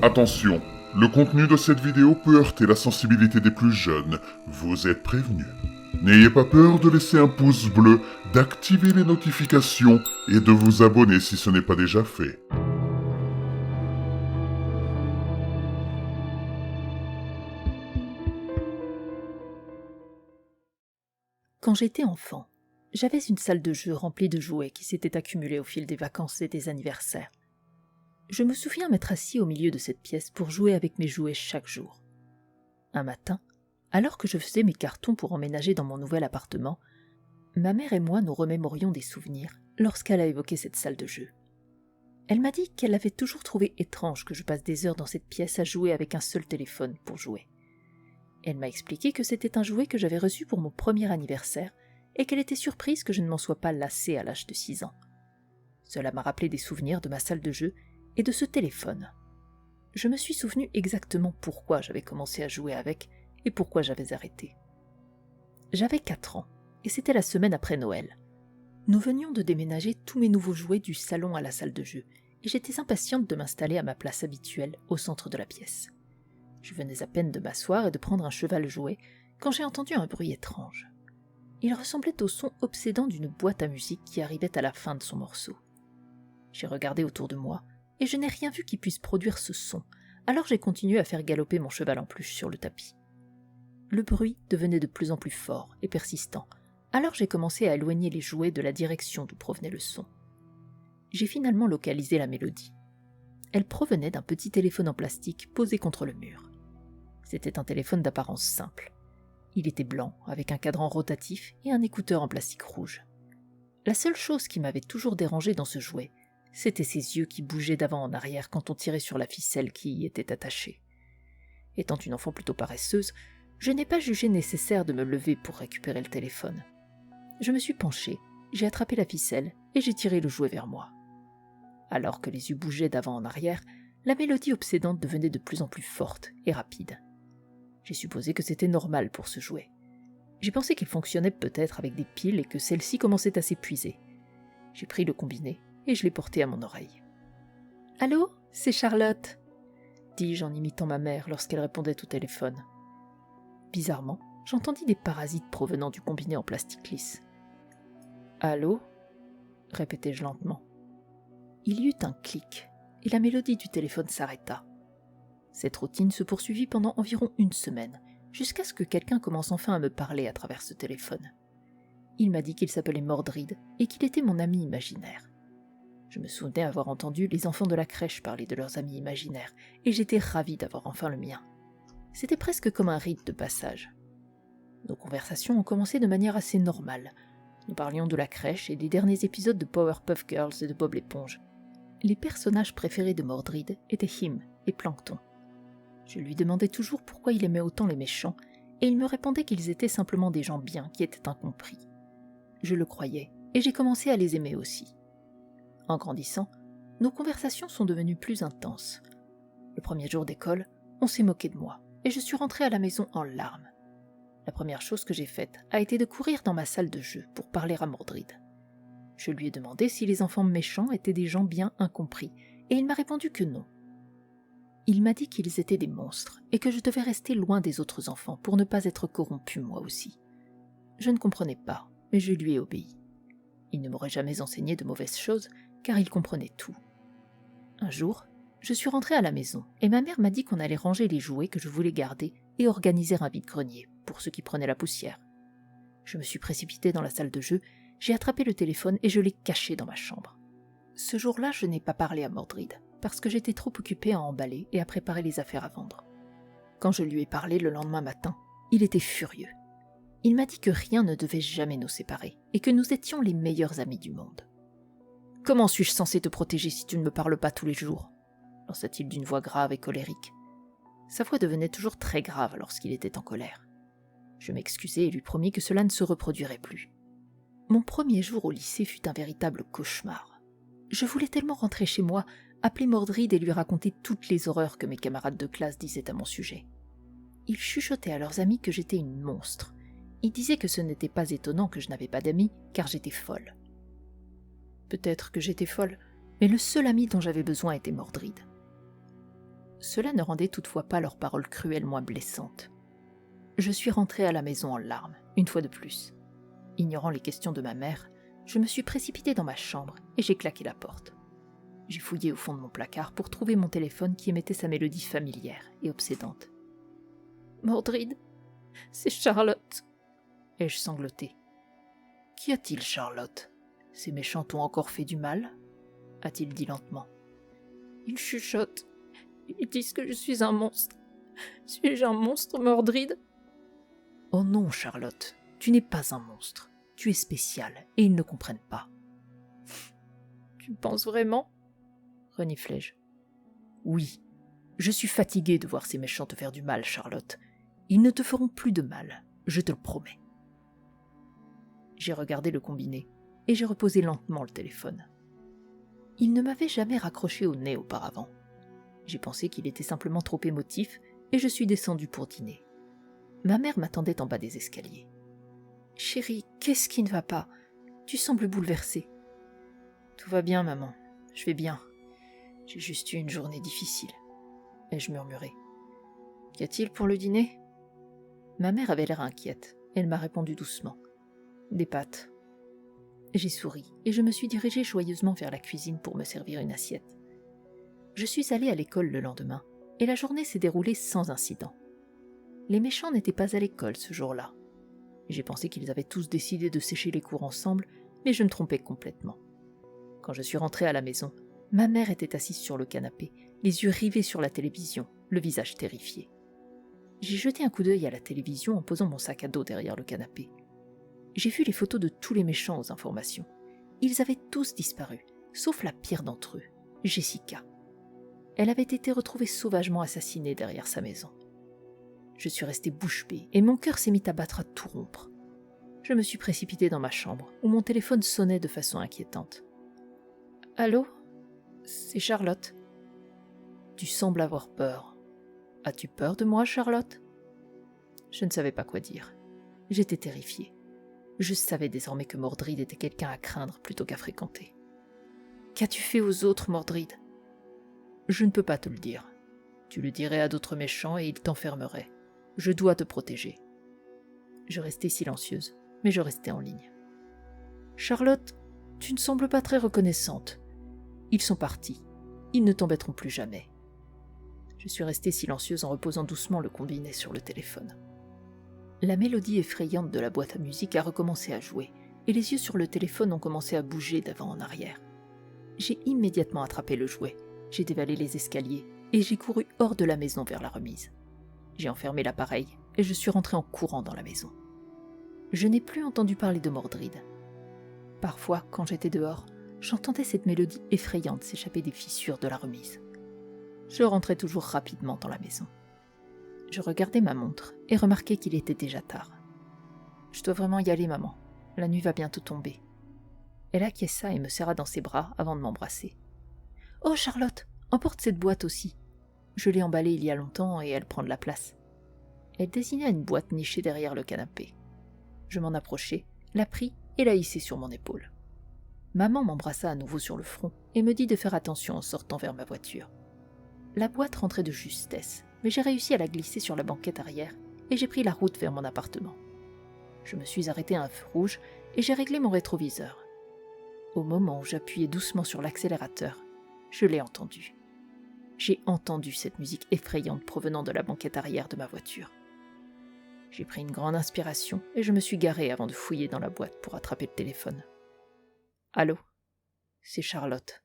Attention, le contenu de cette vidéo peut heurter la sensibilité des plus jeunes, vous êtes prévenus. N'ayez pas peur de laisser un pouce bleu, d'activer les notifications et de vous abonner si ce n'est pas déjà fait. Quand j'étais enfant, j'avais une salle de jeu remplie de jouets qui s'étaient accumulés au fil des vacances et des anniversaires. Je me souviens m'être assis au milieu de cette pièce pour jouer avec mes jouets chaque jour. Un matin, alors que je faisais mes cartons pour emménager dans mon nouvel appartement, ma mère et moi nous remémorions des souvenirs lorsqu'elle a évoqué cette salle de jeu. Elle m'a dit qu'elle avait toujours trouvé étrange que je passe des heures dans cette pièce à jouer avec un seul téléphone pour jouer. Elle m'a expliqué que c'était un jouet que j'avais reçu pour mon premier anniversaire et qu'elle était surprise que je ne m'en sois pas lassée à l'âge de 6 ans. Cela m'a rappelé des souvenirs de ma salle de jeu et de ce téléphone. Je me suis souvenu exactement pourquoi j'avais commencé à jouer avec et pourquoi j'avais arrêté. J'avais 4 ans et c'était la semaine après Noël. Nous venions de déménager tous mes nouveaux jouets du salon à la salle de jeu et j'étais impatiente de m'installer à ma place habituelle au centre de la pièce. Je venais à peine de m'asseoir et de prendre un cheval jouet quand j'ai entendu un bruit étrange. Il ressemblait au son obsédant d'une boîte à musique qui arrivait à la fin de son morceau. J'ai regardé autour de moi et je n'ai rien vu qui puisse produire ce son, alors j'ai continué à faire galoper mon cheval en peluche sur le tapis. Le bruit devenait de plus en plus fort et persistant, alors j'ai commencé à éloigner les jouets de la direction d'où provenait le son. J'ai finalement localisé la mélodie. Elle provenait d'un petit téléphone en plastique posé contre le mur. C'était un téléphone d'apparence simple. Il était blanc, avec un cadran rotatif et un écouteur en plastique rouge. La seule chose qui m'avait toujours dérangé dans ce jouet, c'était ses yeux qui bougeaient d'avant en arrière quand on tirait sur la ficelle qui y était attachée. Étant une enfant plutôt paresseuse, je n'ai pas jugé nécessaire de me lever pour récupérer le téléphone. Je me suis penchée, j'ai attrapé la ficelle et j'ai tiré le jouet vers moi. Alors que les yeux bougeaient d'avant en arrière, la mélodie obsédante devenait de plus en plus forte et rapide. J'ai supposé que c'était normal pour ce jouet. J'ai pensé qu'il fonctionnait peut-être avec des piles et que celles-ci commençaient à s'épuiser. J'ai pris le combiné et je l'ai porté à mon oreille. « Allô, c'est Charlotte ?» dis-je en imitant ma mère lorsqu'elle répondait au téléphone. Bizarrement, j'entendis des parasites provenant du combiné en plastique lisse. « Allô ?» répétai-je lentement. Il y eut un clic et la mélodie du téléphone s'arrêta. Cette routine se poursuivit pendant environ 1 semaine, jusqu'à ce que quelqu'un commence enfin à me parler à travers ce téléphone. Il m'a dit qu'il s'appelait Mordrid et qu'il était mon ami imaginaire. Je me souvenais avoir entendu les enfants de la crèche parler de leurs amis imaginaires, et j'étais ravie d'avoir enfin le mien. C'était presque comme un rite de passage. Nos conversations ont commencé de manière assez normale. Nous parlions de la crèche et des derniers épisodes de Powerpuff Girls et de Bob l'éponge. Les personnages préférés de Mordrid étaient Him et Plankton. Je lui demandais toujours pourquoi il aimait autant les méchants, et il me répondait qu'ils étaient simplement des gens bien qui étaient incompris. Je le croyais, et j'ai commencé à les aimer aussi. En grandissant, nos conversations sont devenues plus intenses. Le premier jour d'école, on s'est moqué de moi, et je suis rentrée à la maison en larmes. La première chose que j'ai faite a été de courir dans ma salle de jeu pour parler à Mordrid. Je lui ai demandé si les enfants méchants étaient des gens bien incompris, et il m'a répondu que non. Il m'a dit qu'ils étaient des monstres et que je devais rester loin des autres enfants pour ne pas être corrompue moi aussi. Je ne comprenais pas, mais je lui ai obéi. Il ne m'aurait jamais enseigné de mauvaises choses, car il comprenait tout. Un jour, je suis rentrée à la maison et ma mère m'a dit qu'on allait ranger les jouets que je voulais garder et organiser un vide-grenier pour ceux qui prenaient la poussière. Je me suis précipitée dans la salle de jeu, j'ai attrapé le téléphone et je l'ai caché dans ma chambre. Ce jour-là, je n'ai pas parlé à Mordrid, parce que j'étais trop occupée à emballer et à préparer les affaires à vendre. Quand je lui ai parlé le lendemain matin, il était furieux. Il m'a dit que rien ne devait jamais nous séparer et que nous étions les meilleurs amis du monde. « Comment suis-je censé te protéger si tu ne me parles pas tous les jours ?» lança-t-il d'une voix grave et colérique. Sa voix devenait toujours très grave lorsqu'il était en colère. Je m'excusai et lui promis que cela ne se reproduirait plus. Mon premier jour au lycée fut un véritable cauchemar. Je voulais tellement rentrer chez moi, appeler Mordrid et lui raconter toutes les horreurs que mes camarades de classe disaient à mon sujet. Ils chuchotaient à leurs amis que j'étais une monstre. Ils disaient que ce n'était pas étonnant que je n'avais pas d'amis, car j'étais folle. Peut-être que j'étais folle, mais le seul ami dont j'avais besoin était Mordrid. Cela ne rendait toutefois pas leurs paroles cruelles moins blessantes. Je suis rentrée à la maison en larmes, une fois de plus. Ignorant les questions de ma mère, je me suis précipitée dans ma chambre et j'ai claqué la porte. J'ai fouillé au fond de mon placard pour trouver mon téléphone qui émettait sa mélodie familière et obsédante. « Mordrid, c'est Charlotte !» ai-je sangloté. « Qu'y a-t-il, Charlotte ? Ces méchants t'ont encore fait du mal ?» a-t-il dit lentement. « Ils chuchotent. Ils disent que je suis un monstre. Suis-je un monstre, Mordrid ?»« Oh non, Charlotte, tu n'es pas un monstre. Tu es spéciale et ils ne comprennent pas. »« Tu penses vraiment ?» reniflai-je. « Oui, je suis fatigué de voir ces méchants te faire du mal, Charlotte. Ils ne te feront plus de mal, je te le promets. » J'ai regardé le combiné et j'ai reposé lentement le téléphone. Il ne m'avait jamais raccroché au nez auparavant. J'ai pensé qu'il était simplement trop émotif et je suis descendue pour dîner. Ma mère m'attendait en bas des escaliers. « Chérie, qu'est-ce qui ne va pas ? Tu sembles bouleversée. »« Tout va bien, maman. Je vais bien. J'ai juste eu une journée difficile. » ai-je murmuré. « Qu'y a-t-il pour le dîner ?» Ma mère avait l'air inquiète. Elle m'a répondu doucement. « Des pâtes. » J'ai souri et je me suis dirigée joyeusement vers la cuisine pour me servir une assiette. Je suis allée à l'école le lendemain et la journée s'est déroulée sans incident. Les méchants n'étaient pas à l'école ce jour-là. J'ai pensé qu'ils avaient tous décidé de sécher les cours ensemble, mais je me trompais complètement. Quand je suis rentrée à la maison, ma mère était assise sur le canapé, les yeux rivés sur la télévision, le visage terrifié. J'ai jeté un coup d'œil à la télévision en posant mon sac à dos derrière le canapé. J'ai vu les photos de tous les méchants aux informations. Ils avaient tous disparu, sauf la pire d'entre eux, Jessica. Elle avait été retrouvée sauvagement assassinée derrière sa maison. Je suis restée bouche bée et mon cœur s'est mis à battre à tout rompre. Je me suis précipitée dans ma chambre où mon téléphone sonnait de façon inquiétante. « Allô ? C'est Charlotte. »« Tu sembles avoir peur. As-tu peur de moi, Charlotte ?» Je ne savais pas quoi dire. J'étais terrifiée. Je savais désormais que Mordrid était quelqu'un à craindre plutôt qu'à fréquenter. « Qu'as-tu fait aux autres, Mordrid ?»« Je ne peux pas te le dire. Tu le dirais à d'autres méchants et ils t'enfermeraient. Je dois te protéger. » Je restai silencieuse, mais je restais en ligne. « Charlotte, tu ne sembles pas très reconnaissante. Ils sont partis. Ils ne t'embêteront plus jamais. » Je suis restée silencieuse en reposant doucement le combiné sur le téléphone. La mélodie effrayante de la boîte à musique a recommencé à jouer, et les yeux sur le téléphone ont commencé à bouger d'avant en arrière. J'ai immédiatement attrapé le jouet, j'ai dévalé les escaliers, et j'ai couru hors de la maison vers la remise. J'ai enfermé l'appareil, et je suis rentrée en courant dans la maison. Je n'ai plus entendu parler de Mordrid. Parfois, quand j'étais dehors, j'entendais cette mélodie effrayante s'échapper des fissures de la remise. Je rentrais toujours rapidement dans la maison. Je regardais ma montre et remarquai qu'il était déjà tard. « Je dois vraiment y aller, maman. La nuit va bientôt tomber. » Elle acquiesça et me serra dans ses bras avant de m'embrasser. « Oh, Charlotte, emporte cette boîte aussi. Je l'ai emballée il y a longtemps et elle prend de la place. » Elle désigna une boîte nichée derrière le canapé. Je m'en approchai, la pris et la hissai sur mon épaule. Maman m'embrassa à nouveau sur le front et me dit de faire attention en sortant vers ma voiture. La boîte rentrait de justesse, mais j'ai réussi à la glisser sur la banquette arrière et j'ai pris la route vers mon appartement. Je me suis arrêtée à un feu rouge et j'ai réglé mon rétroviseur. Au moment où j'appuyais doucement sur l'accélérateur, je l'ai entendu. J'ai entendu cette musique effrayante provenant de la banquette arrière de ma voiture. J'ai pris une grande inspiration et je me suis garée avant de fouiller dans la boîte pour attraper le téléphone. « Allô ? C'est Charlotte. »